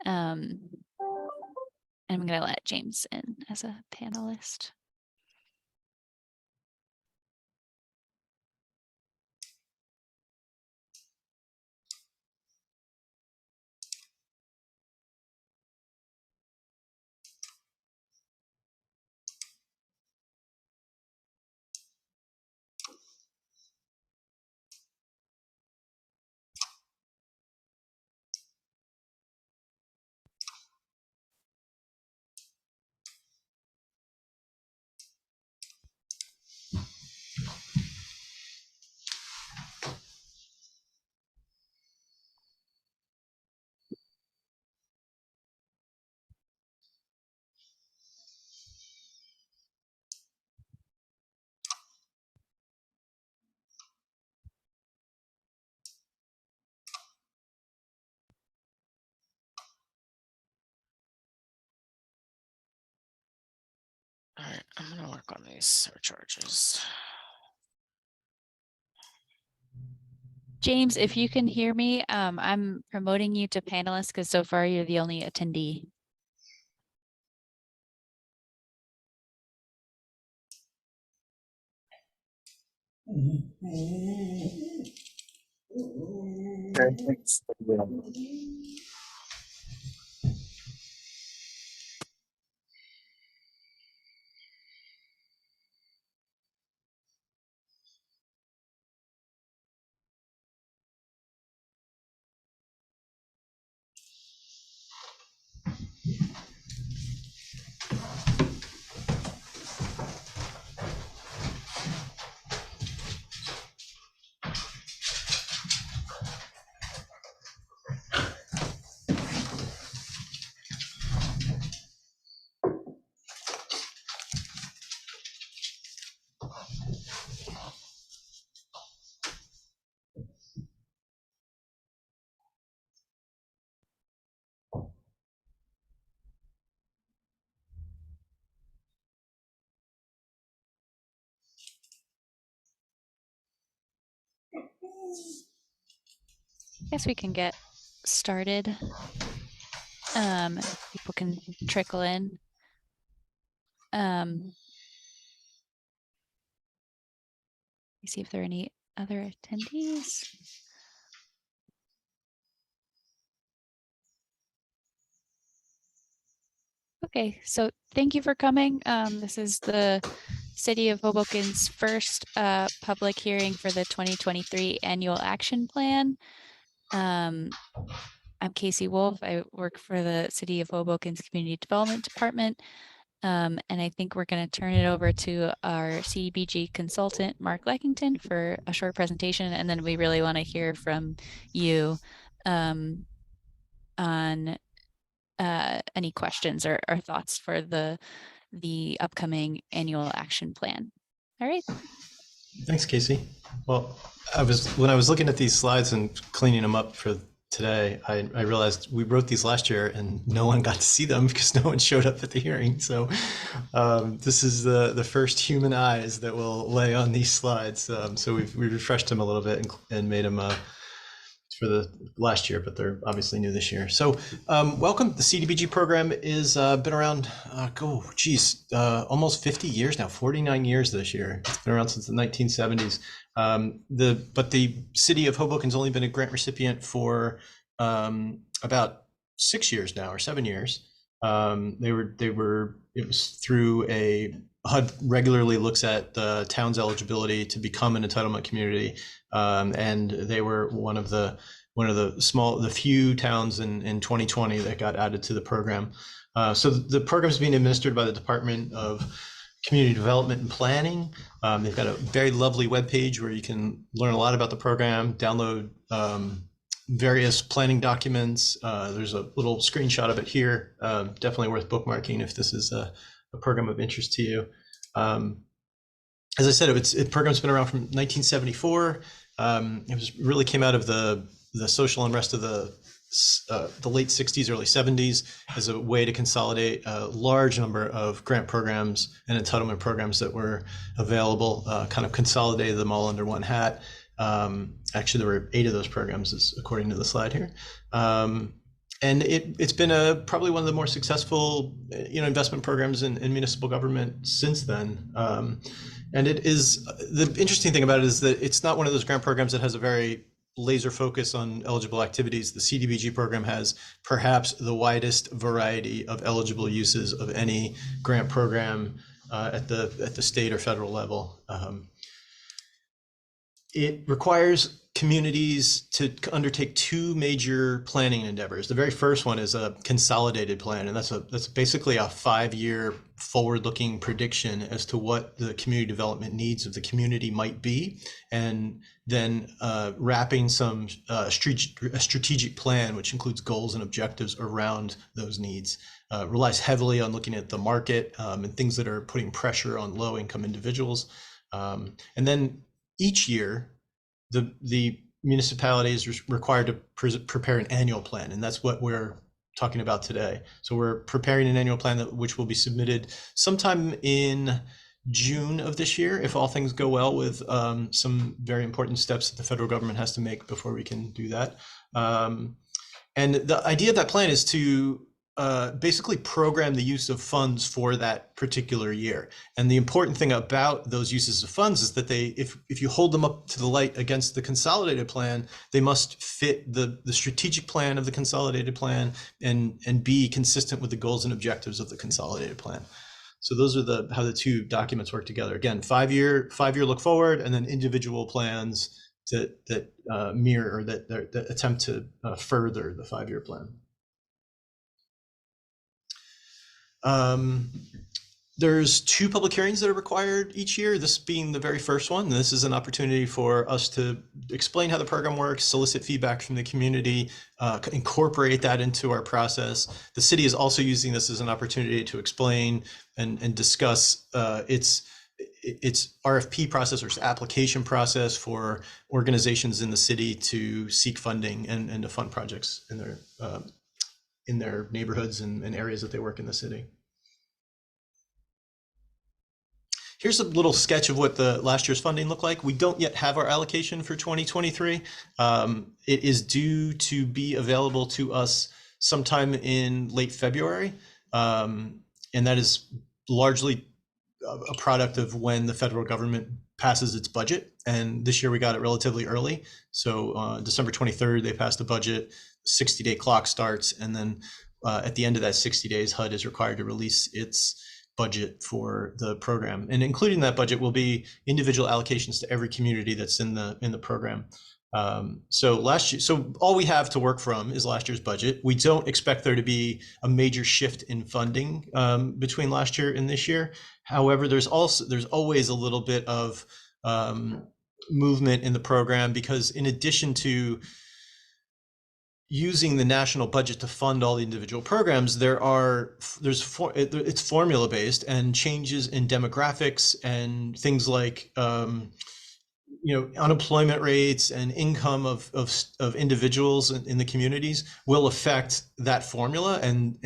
And I'm going to let James in as a panelist. All right, I'm gonna work on these surcharges. James, if you can hear me, I'm promoting you to panelist because so far you're the only attendee. Okay, thanks. Guess we can get started. People can trickle in. Let me see if there are any other attendees. Okay, so thank you for coming. This is the City of Hoboken's first public hearing for the 2023 Annual Action Plan. I'm Casey Wolf. I work for the City of Hoboken's Community Development Department. And I think we're going to turn it over to our CDBG consultant, Mark Leckington, for a short presentation. And then we really want to hear from you on any questions or thoughts for the upcoming annual action plan. All right. Thanks, Casey. Well, when I was looking at these slides and cleaning them up for today, I realized we wrote these last year and no one got to see them because no one showed up at the hearing. So this is the first human eyes that will lay on these slides. So we refreshed them a little bit and made them for the last year, but they're obviously new this year. So welcome. The CDBG program is been around, almost 50 years now, 49 years this year. It's been around since the 1970s. But the City of Hoboken's only been a grant recipient for about 6 years now, or 7 years. It was through HUD regularly looks at the town's eligibility to become an entitlement community. And they were one of the few towns in 2020 that got added to the program. So the program is being administered by the Department of Community Development and Planning. They've got a very lovely webpage where you can learn a lot about the program, download various planning documents. There's a little screenshot of it here. Definitely worth bookmarking if this is a program of interest to you. As I said, the program's been around from 1974. Really came out of the social unrest of the late 60s, early 70s as a way to consolidate a large number of grant programs and entitlement programs that were available, kind of consolidated them all under one hat. Actually, there were 8 of those programs, according to the slide here. and it's been probably one of the more successful investment programs in municipal government since then. And it is the interesting thing about it is that it's not one of those grant programs that has a very laser focus on eligible activities. The CDBG program has perhaps the widest variety of eligible uses of any grant program at the state or federal level. It requires communities to undertake two major planning endeavors. The very first one is a consolidated plan, and that's basically a 5-year forward-looking prediction as to what the community development needs of the community might be, and then wrapping some a strategic plan, which includes goals and objectives around those needs. Relies heavily on looking at the market and things that are putting pressure on low-income individuals, and then each year, the municipality is required to prepare an annual plan, and that's what we're talking about today. So we're preparing an annual plan which will be submitted sometime in June of this year, if all things go well, with some very important steps that the federal government has to make before we can do that. And the idea of that plan is to basically program the use of funds for that particular year. And the important thing about those uses of funds is that if you hold them up to the light against the consolidated plan, they must fit the strategic plan of the consolidated plan and be consistent with the goals and objectives of the consolidated plan. So those are how the two documents work together. Again, 5-year look forward, and then individual plans that mirror or that attempt to further the 5-year plan. There's 2 public hearings that are required each year, this being the very first one. This is an opportunity for us to explain how the program works, solicit feedback from the community, incorporate that into our process. The city is also using this as an opportunity to explain and discuss its RFP process or its application process for organizations in the city to seek funding and to fund projects in their neighborhoods and areas that they work in the city. Here's a little sketch of what the last year's funding looked like. We don't yet have our allocation for 2023. It is due to be available to us sometime in late February. And that is largely a product of when the federal government passes its budget. And this year we got it relatively early. So December 23rd, they passed the budget, 60-day clock starts. And then at the end of that 60 days, HUD is required to release its budget for the program, and including that budget will be individual allocations to every community that's in the program. So all we have to work from is last year's budget. We don't expect there to be a major shift in funding between last year and this year. However, there's always a little bit of movement in the program, because in addition to using the national budget to fund all the individual programs, it's formula based, and changes in demographics and things like unemployment rates and income of individuals in the communities will affect that formula and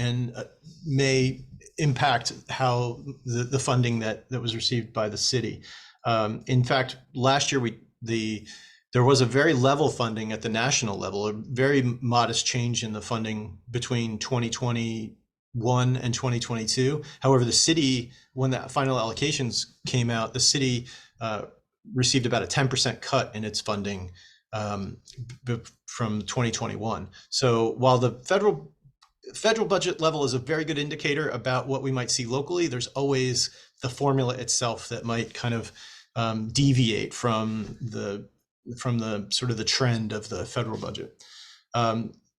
may impact how the funding that was received by the city. In fact, last year there was a very level funding at the national level, a very modest change in the funding between 2021 and 2022. However, the city, when the final allocations came out, the city received about a 10% cut in its funding from 2021. So while the federal budget level is a very good indicator about what we might see locally, there's always the formula itself that might kind of deviate from the sort of the trend of the federal budget.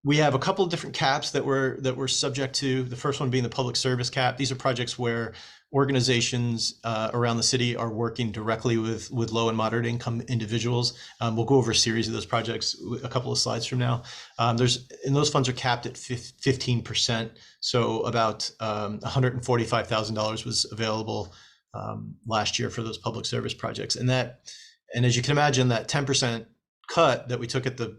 We have a couple of different caps that we're subject to. The first one being the public service cap. These are projects where organizations around the city are working directly with low and moderate income individuals. We'll go over a series of those projects a couple of slides from now. And those funds are capped at 15%. So about $145,000 was available last year for those public service projects. And as you can imagine, that 10% cut that we took at the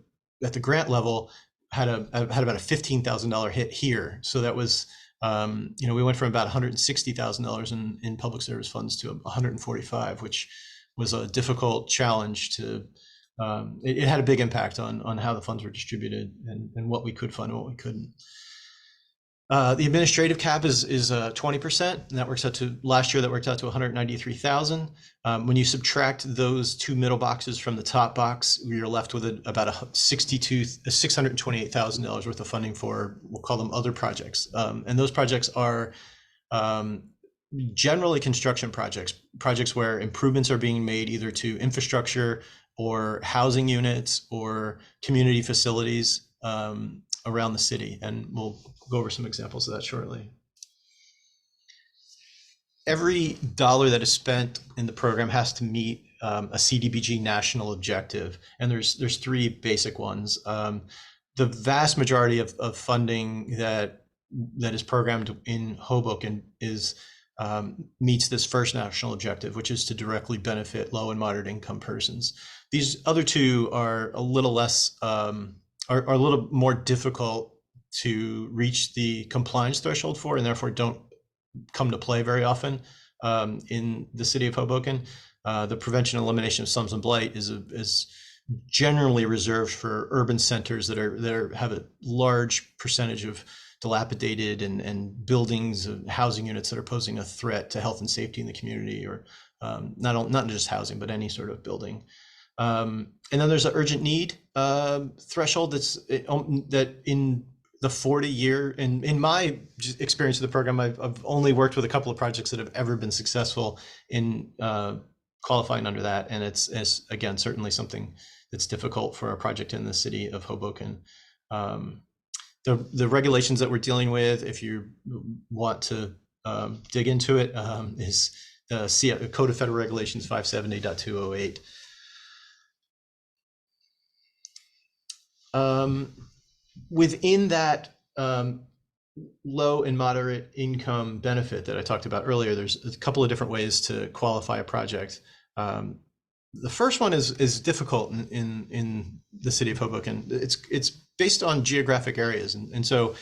grant level had about a $15,000 hit here. So that was, we went from about $160,000 in public service funds to $145,000, which was a difficult challenge to it had a big impact on how the funds were distributed and what we could fund and what we couldn't. The administrative cap is 20%, and that works out to last year. That worked out to 193,000. When you subtract those two middle boxes from the top box, you're left with about $628,000 worth of funding for, we'll call them other projects, and those projects are generally construction projects where improvements are being made either to infrastructure or housing units or community facilities around the city, and we'll go over some examples of that shortly. Every dollar that is spent in the program has to meet a CDBG national objective, and there's three basic ones. The vast majority of funding that is programmed in Hoboken meets this first national objective, which is to directly benefit low and moderate income persons. These other two are a little less, are a little more difficult to reach the compliance threshold for, and therefore don't come to play very often in the city of Hoboken. The prevention and elimination of slums and blight is generally reserved for urban centers that have a large percentage of dilapidated and buildings and housing units that are posing a threat to health and safety in the community, or not just housing, but any sort of building. And then there's an urgent need threshold that in the 40-year, in my experience of the program, I've only worked with a couple of projects that have ever been successful in qualifying under that. And it's again, certainly something that's difficult for a project in the city of Hoboken. The regulations that we're dealing with, if you want to dig into it, is the Code of Federal Regulations 570.208. Within that low and moderate income benefit that I talked about earlier, there's a couple of different ways to qualify a project. The first one is difficult in the city of Hoboken. It's based on geographic areas, and so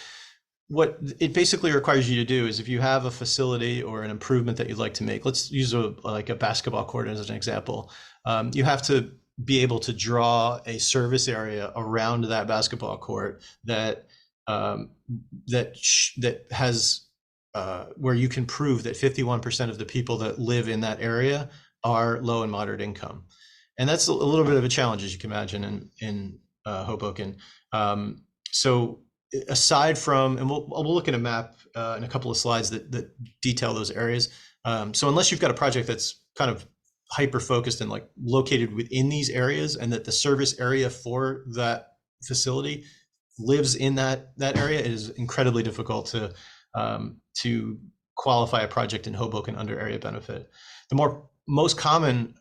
what it basically requires you to do is, if you have a facility or an improvement that you'd like to make, let's use like a basketball court as an example, you have to be able to draw a service area around that basketball court that has where you can prove that 51% of the people that live in that area are low and moderate income. And that's a little bit of a challenge, as you can imagine, in Hoboken. So aside from, and we'll look at a map in a couple of slides that detail those areas. So unless you've got a project that's kind of hyper-focused and like located within these areas, and that the service area for that facility lives in that area, it is incredibly difficult to qualify a project in Hoboken under area benefit. The most common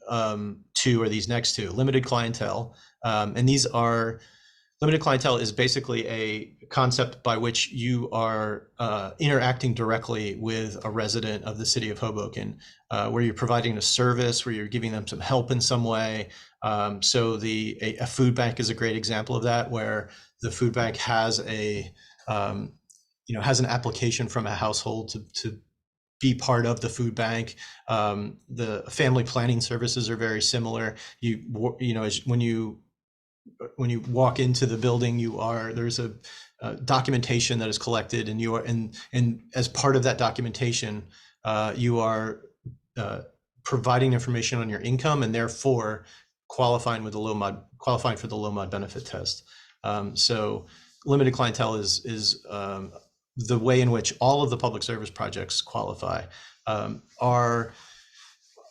two are these next two: limited clientele, and these are limited clientele is basically a concept by which you are interacting directly with a resident of the city of Hoboken, where you're providing a service, where you're giving them some help in some way. So a food bank is a great example of that, where the food bank has an application from a household to be part of the food bank. The family planning services are very similar. When you walk into the building, there's a documentation that is collected, and as part of that documentation, you are providing information on your income, and therefore qualifying for the low mod benefit test. So limited clientele is the way in which all of the public service projects qualify. Our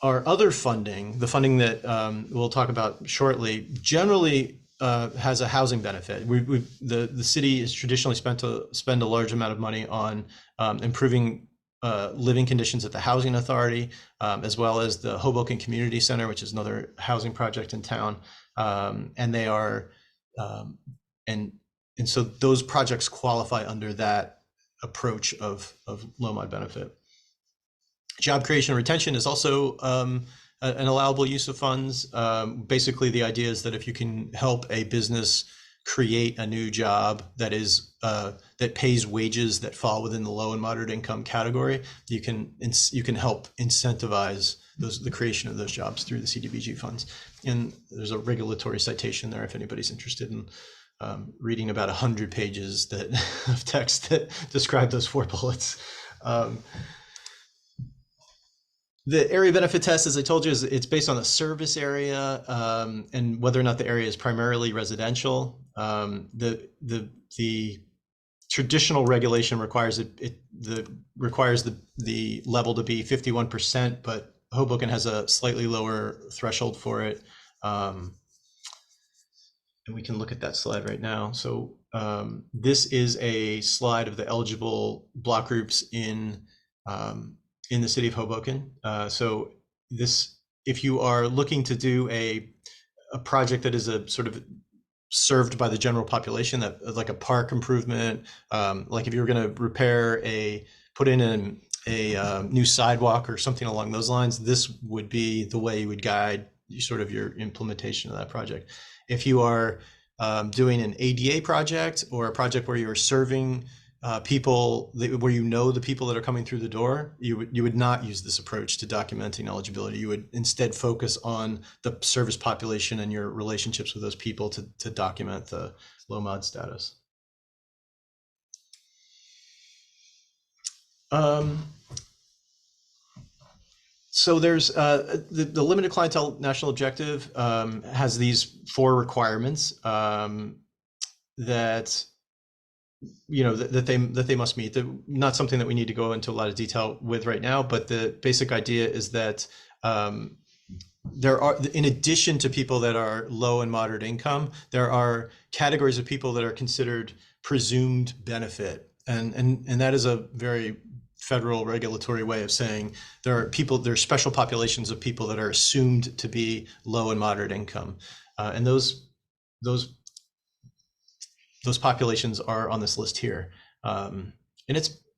other funding, the funding that we'll talk about shortly, generally has a housing benefit. The city has traditionally spend a large amount of money on improving living conditions at the Housing Authority, as well as the Hoboken Community Center, which is another housing project in town. And they are, and so those projects qualify under that approach of low mod benefit. Job creation and retention is also an allowable use of funds. Basically, the idea is that if you can help a business create a new job that pays wages that fall within the low and moderate income category, you can help incentivize the creation of those jobs through the CDBG funds. And there's a regulatory citation there if anybody's interested in reading about 100 pages that of text that describe those 4 bullets. The area benefit test, as I told you, it's based on a service area and whether or not the area is primarily residential. The traditional regulation requires the level to be 51%, but Hoboken has a slightly lower threshold for it. And we can look at that slide right now. So this is a slide of the eligible block groups in the city of Hoboken. So this, if you are looking to do a project that is a sort of served by the general population, that like a park improvement, like if you were going to put in a new sidewalk or something along those lines, this would be the way you would guide sort of your implementation of that project. If you are doing an ADA project or a project where you're serving people, where you know the people that are coming through the door, you would not use this approach to documenting eligibility. You would instead focus on the service population and your relationships with those people to document the low mod status. So there's the limited clientele national objective has these 4 requirements that that they must meet. Not something that we need to go into a lot of detail with right now, but the basic idea is that there are, in addition to people that are low and moderate income, there are categories of people that are considered presumed benefit, and that is a very federal regulatory way of saying there are special populations of people that are assumed to be low and moderate income, and those populations are on this list here. And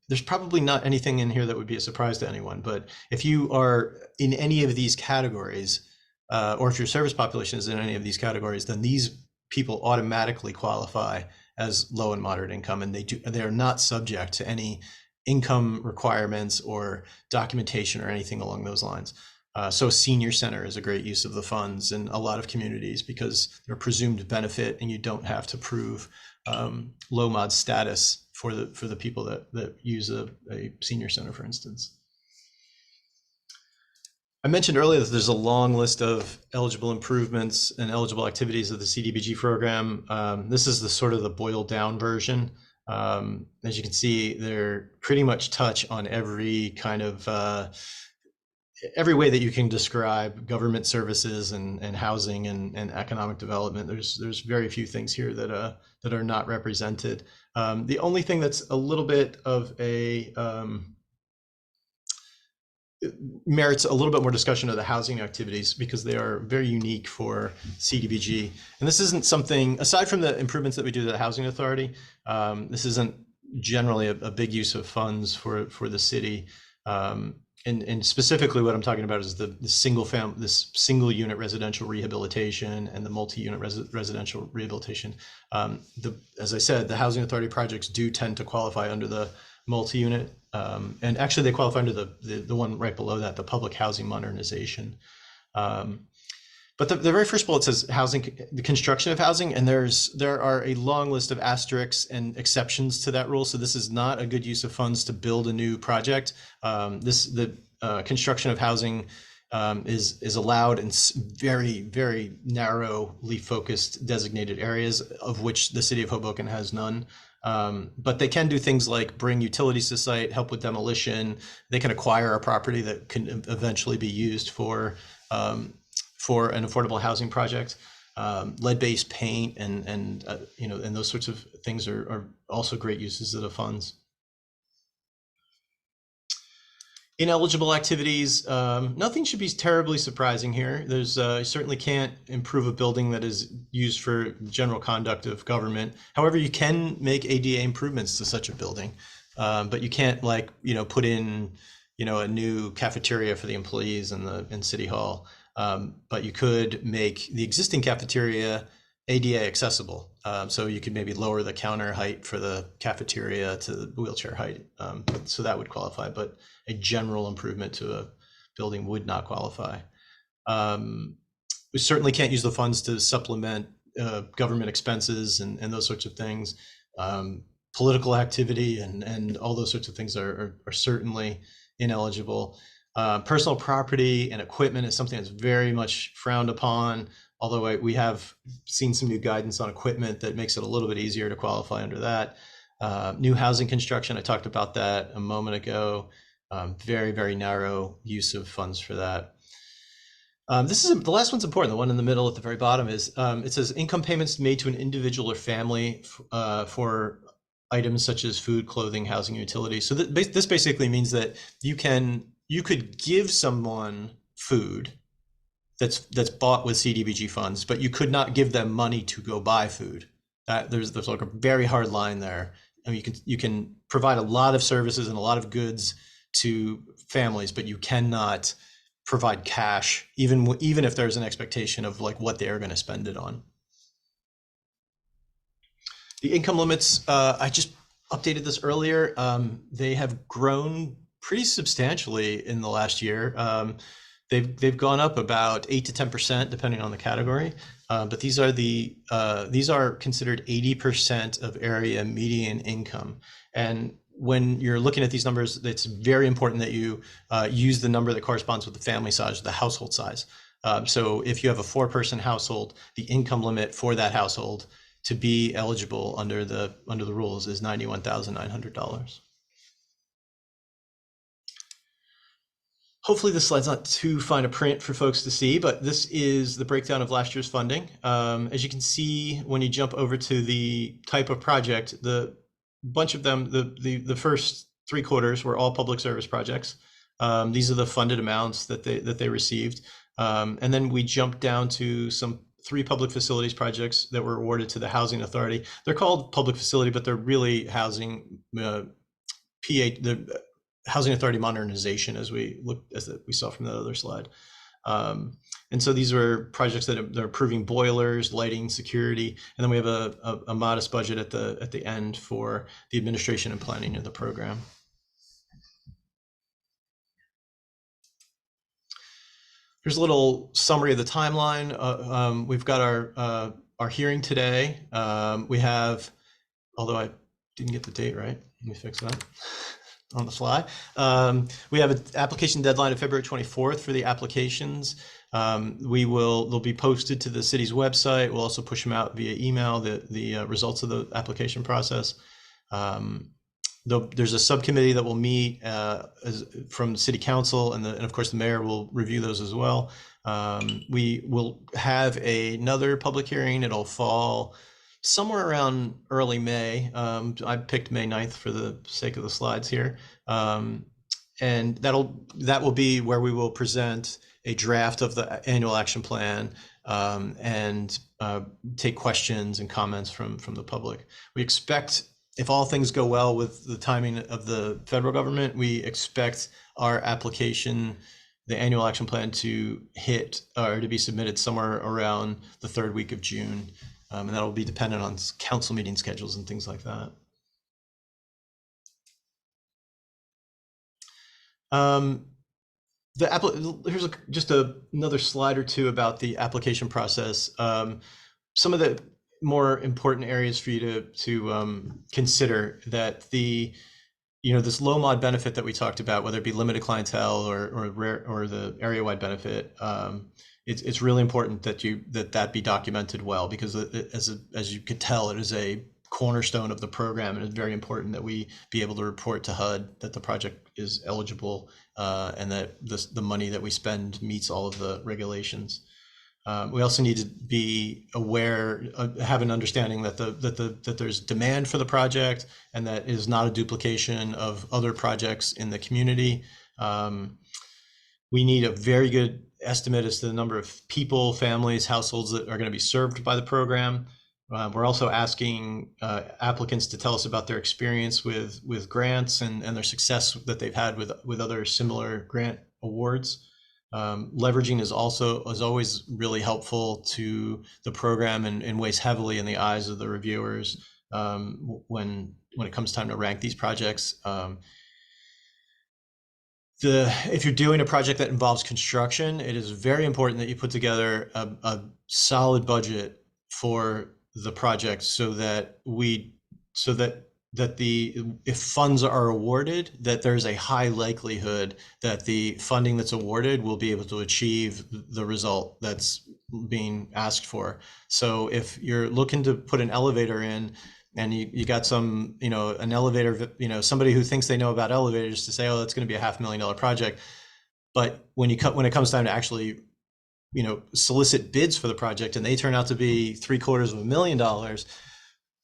there's probably not anything in here that would be a surprise to anyone, but if you are in any of these categories, or if your service population is in any of these categories, then these people automatically qualify as low and moderate income, and they are not subject to any income requirements or documentation or anything along those lines. So a senior center is a great use of the funds in a lot of communities because they're presumed benefit, and you don't have to prove low mod status for the people that use a senior center, for instance. I mentioned earlier that there's a long list of eligible improvements and eligible activities of the CDBG program. This is the sort of the boiled down version. As you can see, they're pretty much touch on every kind of every way that you can describe government services and housing and economic development. There's very few things here that are not represented. The only thing that's a little bit of a merits a little bit more discussion of the housing activities because they are very unique for CDBG. And this isn't something, aside from the improvements that we do to the Housing Authority, this isn't generally a big use of funds for the city. And specifically what I'm talking about is this single unit residential rehabilitation and the multi-unit residential rehabilitation. As I said, the Housing Authority projects do tend to qualify under the multi-unit, and actually they qualify under the one right below that, the public housing modernization. But the very first bullet says the construction of housing, and there are a long list of asterisks and exceptions to that rule. So this is not a good use of funds to build a new project. The construction of housing is allowed in very, very narrowly focused designated areas, of which the city of Hoboken has none. But they can do things like bring utilities to site, help with demolition. They can acquire a property that can eventually be used for an affordable housing project. Lead-based paint and those sorts of things are also great uses of the funds. Ineligible activities, nothing should be terribly surprising here. There's you certainly can't improve a building that is used for general conduct of government. However, you can make ADA improvements to such a building, but you can't put in a new cafeteria for the employees in City Hall. But you could make the existing cafeteria ADA accessible. So you could maybe lower the counter height for the cafeteria to the wheelchair height. So that would qualify, but a general improvement to a building would not qualify. we certainly can't use the funds to supplement government expenses and those sorts of things. Political activity and all those sorts of things are certainly ineligible. Personal property and equipment is something that's very much frowned upon, although we have seen some new guidance on equipment that makes it a little bit easier to qualify under that. New housing construction, I talked about that a moment ago. Very, very narrow use of funds for that. This is the last one's important. The one in the middle at the very bottom is it says income payments made to an individual or family for items such as food, clothing, housing, utilities. So this basically means that you could give someone food that's bought with CDBG funds, but you could not give them money to go buy food. There's like a very hard line there. I mean, you can provide a lot of services and a lot of goods to families, but you cannot provide cash, even if there's an expectation of like what they are going to spend it on. The income limits, I just updated this earlier. They have grown pretty substantially in the last year. They've gone up about 8 to 10% depending on the category. But these are considered 80% of area median income. And when you're looking at these numbers, it's very important that you use the number that corresponds with the family size, the household size. So if you have a 4-person household, the income limit for that household to be eligible under the rules is $91,900. Hopefully this slide's not too fine a print for folks to see, but this is the breakdown of last year's funding. As you can see, when you jump over to the type of project, the bunch of them, the first 3 quarters were all public service projects. These are the funded amounts that they received. And then we jumped down to some 3 public facilities projects that were awarded to the Housing Authority. They're called public facility, but they're really housing, the Housing Authority modernization, as we saw from that other slide. And so these are projects that are improving boilers, lighting, security, and then we have a modest budget at the end for the administration and planning of the program. Here's a little summary of the timeline. We've got our hearing today. We have, although I didn't get the date right, let me fix that on the fly. We have an application deadline of February 24th for the applications. They'll be posted to the city's website. We'll also push them out via email, the results of the application process. There's a subcommittee that will meet from City Council, and of course the mayor will review those as well. We will have another public hearing. It'll fall somewhere around early May. I picked May 9th for the sake of the slides here. And that will be where we will present a draft of the annual action plan and take questions and comments from the public. We expect, if all things go well with the timing of the federal government, we expect our application, the annual action plan, to hit or to be submitted somewhere around the 3rd week of June. And that'll be dependent on council meeting schedules and things like that. Here's just another slide or two about the application process. Some of the more important areas for you to consider that this low mod benefit that we talked about, whether it be limited clientele or the area-wide benefit, it's really important that be documented well, because as you could tell, it is a cornerstone of the program, and it's very important that we be able to report to HUD that the project is eligible and that the money that we spend meets all of the regulations. We also need to be aware, have an understanding that there's demand for the project and that it is not a duplication of other projects in the community. We need a very good estimate as to the number of people, families, households that are going to be served by the program. We're also asking applicants to tell us about their experience with grants and their success that they've had with other similar grant awards. Leveraging is always really helpful to the program and weighs heavily in the eyes of the reviewers when it comes time to rank these projects. if you're doing a project that involves construction, it is very important that you put together a solid budget for the project so that if funds are awarded, that there's a high likelihood that the funding that's awarded will be able to achieve the result that's being asked for. So if you're looking to put an elevator in, and you got some, an elevator, somebody who thinks they know about elevators to say, oh, that's going to be a $500,000 project. But when it comes time to actually, solicit bids for the project, and they turn out to be $750,000,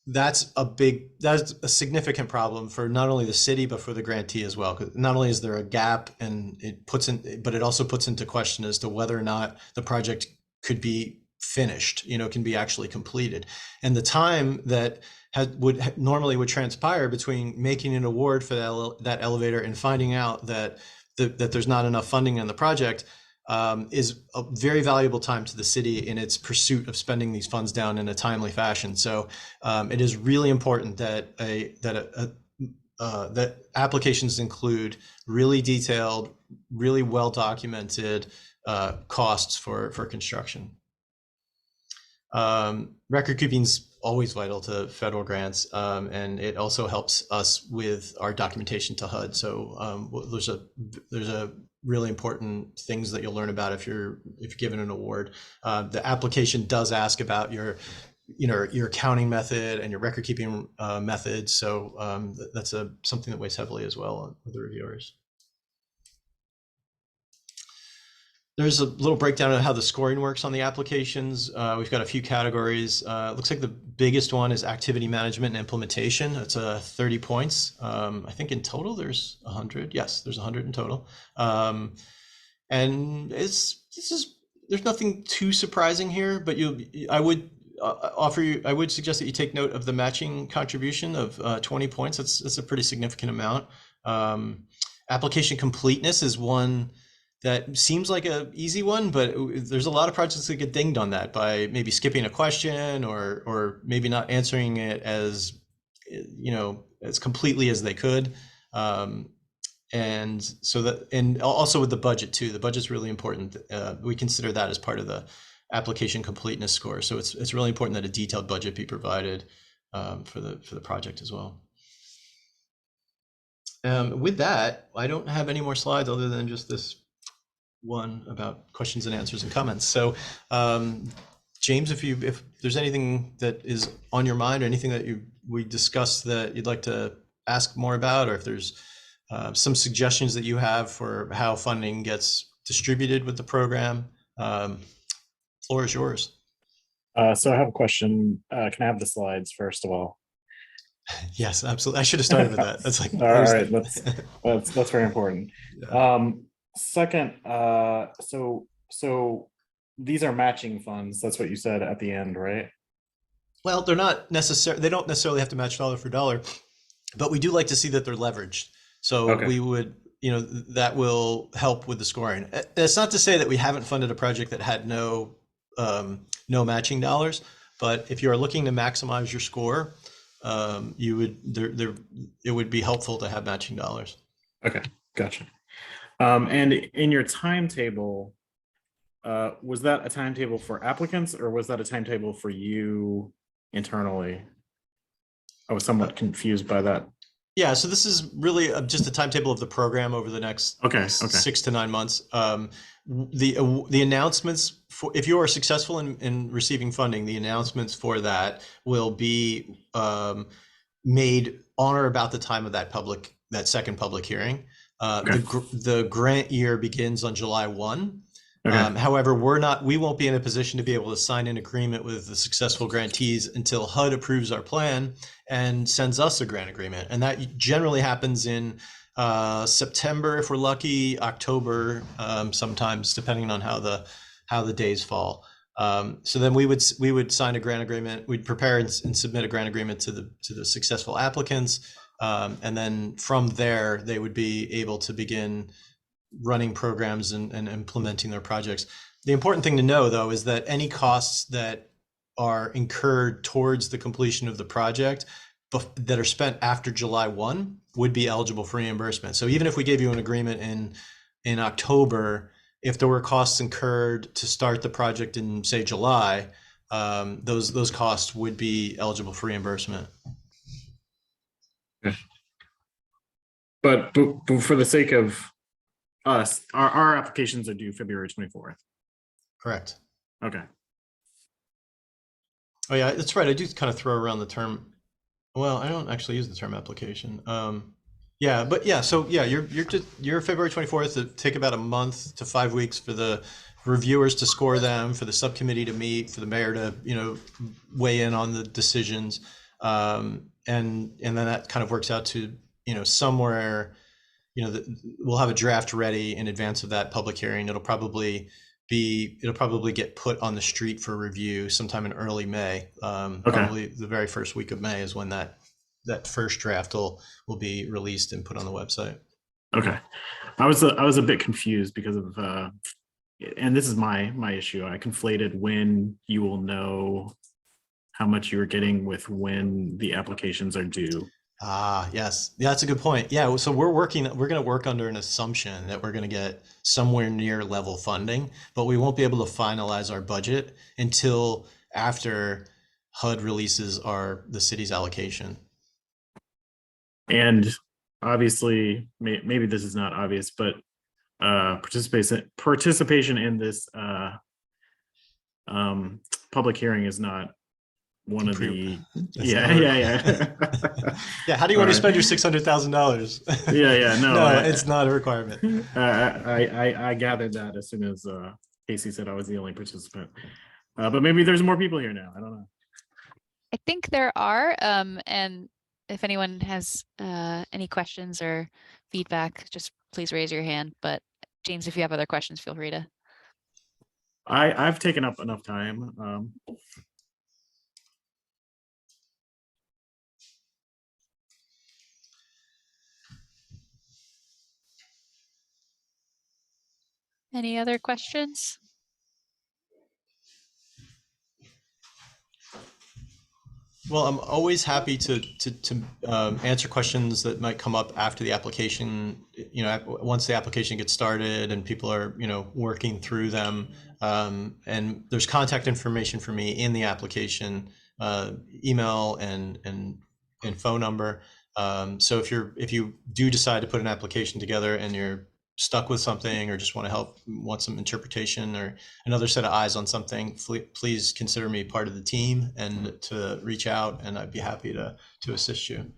that's a significant problem for not only the city, but for the grantee as well. Because not only is there a gap, and but it also puts into question as to whether or not the project could be finished, can be actually completed. And the time that would transpire between making an award for that elevator and finding out that there's not enough funding in the project is a very valuable time to the city in its pursuit of spending these funds down in a timely fashion. So it is really important that that applications include really detailed, really well documented costs for construction. Record keeping is always vital to federal grants, and it also helps us with our documentation to HUD. So there's a really important things that you'll learn about if you're given an award. The application does ask about your accounting method and your record keeping method. So that's something that weighs heavily as well with the reviewers. There's a little breakdown of how the scoring works on the applications. We've got a few categories. It looks like the biggest one is activity management and implementation. It's 30 points. I think in total there's 100. Yes, there's 100 in total. And there's nothing too surprising here, but I would suggest that you take note of the matching contribution of 20 points. That's a pretty significant amount. Application completeness is one that seems like an easy one, but there's a lot of projects that get dinged on that by maybe skipping a question or maybe not answering it as completely as they could. And also with the budget too. The budget's really important. We consider that as part of the application completeness score. So it's really important that a detailed budget be provided for the project as well. With that, I don't have any more slides other than just this one about questions and answers and comments. So James, if there's anything that is on your mind or anything that we discussed that you'd like to ask more about, or if there's some suggestions that you have for how funding gets distributed with the program, floor is yours. So I have a question. Can I have the slides first of all? Yes, absolutely. I should have started with that. That's like all right. That's very important. Yeah. Second, so these are matching funds. That's what you said at the end, right? Well, they're not necessarily. They don't necessarily have to match dollar for dollar, but we do like to see that they're leveraged. So okay. We would, that will help with the scoring. That's not to say that we haven't funded a project that had no matching dollars, but if you are looking to maximize your score, it would be helpful to have matching dollars. Okay, gotcha. And in your timetable, was that a timetable for applicants or was that a timetable for you internally? I was somewhat confused by that. Yeah, so this is really just a timetable of the program over the next 6 to 9 months. The announcements for, if you are successful in receiving funding, the announcements for that will be made on or about the time of that second public hearing. The grant year begins on July 1. Okay. However, we won't be in a position to be able to sign an agreement with the successful grantees until HUD approves our plan and sends us a grant agreement. And that generally happens in September, if we're lucky, October, sometimes depending on how the days fall. So then we would sign a grant agreement. We'd prepare and submit a grant agreement to the successful applicants. And then from there, they would be able to begin running programs and implementing their projects. The important thing to know, though, is that any costs that are incurred towards the completion of the project that are spent after July 1 would be eligible for reimbursement. So even if we gave you an agreement in October, if there were costs incurred to start the project in, say, July, those costs would be eligible for reimbursement. But for the sake of us, our applications are due February 24th. Correct. Okay. Oh yeah, that's right. I do kind of throw around the term. Well, I don't actually use the term application. Yeah, but yeah. So yeah, you're February 24th. It take about a month to 5 weeks for the reviewers to score them, for the subcommittee to meet, for the mayor to weigh in on the decisions, and then that kind of works out to somewhere. We'll have a draft ready in advance of that public hearing. It'll probably get put on the street for review sometime in early May. Probably the very first week of May is when that first draft will be released and put on the website. Okay. I was a bit confused because of and this is my issue. I conflated when you will know how much you are getting with when the applications are due. Ah, yes. Yeah, that's a good point. Yeah, so we're going to work under an assumption that we're going to get somewhere near level funding, but we won't be able to finalize our budget until after HUD releases the city's allocation. And obviously, maybe this is not obvious, but participation in this public hearing is not one of the yeah. Yeah, how do you want to spend your $600,000? No, it's not a requirement. I gathered that as soon as Casey said I was the only participant, but maybe there's more people here now. I don't know. I think there are, and if anyone has any questions or feedback, just please raise your hand. But James, if you have other questions, feel free to. I've taken up enough time. Any other questions? Well, I'm always happy to answer questions that might come up after the application. Once the application gets started and people are working through them, and there's contact information for me in the application, email and phone number. So if you do decide to put an application together and you're stuck with something or just want some interpretation or another set of eyes on something, please consider me part of the team and to reach out, and I'd be happy to assist you.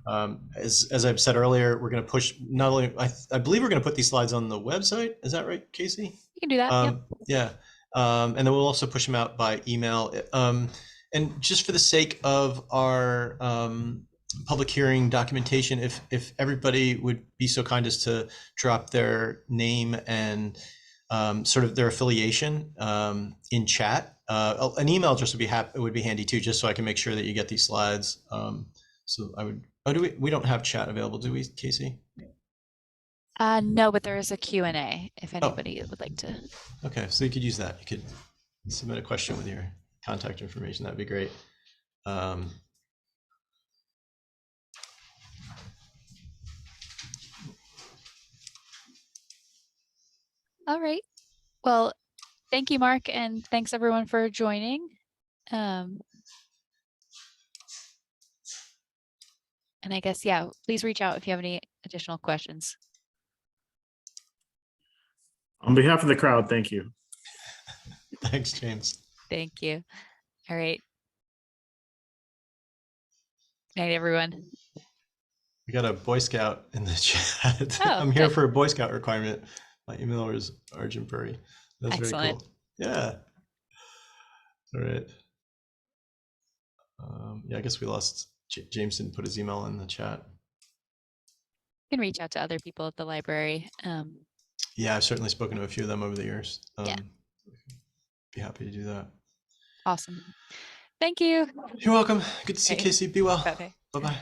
As I've said earlier, we're going to push not only, I believe we're going to put these slides on the website. Is that right, Casey? You can do that. Yep. Yeah. And then we'll also push them out by email. And just for the sake of our public hearing documentation, if everybody would be so kind as to drop their name and sort of their affiliation in chat. An email address would be handy too, just so I can make sure that you get these slides. So I would. We don't have chat available, do we, Casey? No, but there is a Q&A if anybody would like to. Okay, so you could use that. You could submit a question with your contact information. That'd be great. All right. Well, thank you, Mark, and thanks everyone for joining. And I guess, yeah, please reach out if you have any additional questions. On behalf of the crowd, thank you. Thanks, James. Thank you. All right. Good night, everyone. We got a Boy Scout in the chat. Oh, I'm here good. for a Boy Scout requirement. My emailer is Arjun Puri. That's Excellent. Very cool. Yeah. All right. Yeah, I guess we lost. James didn't put his email in the chat. You can reach out to other people at the library. Yeah, I've certainly spoken to a few of them over the years. Yeah. Be happy to do that. Awesome. Thank you. You're welcome. Good to see you, Okay. Casey. Be well. Okay. Bye-bye.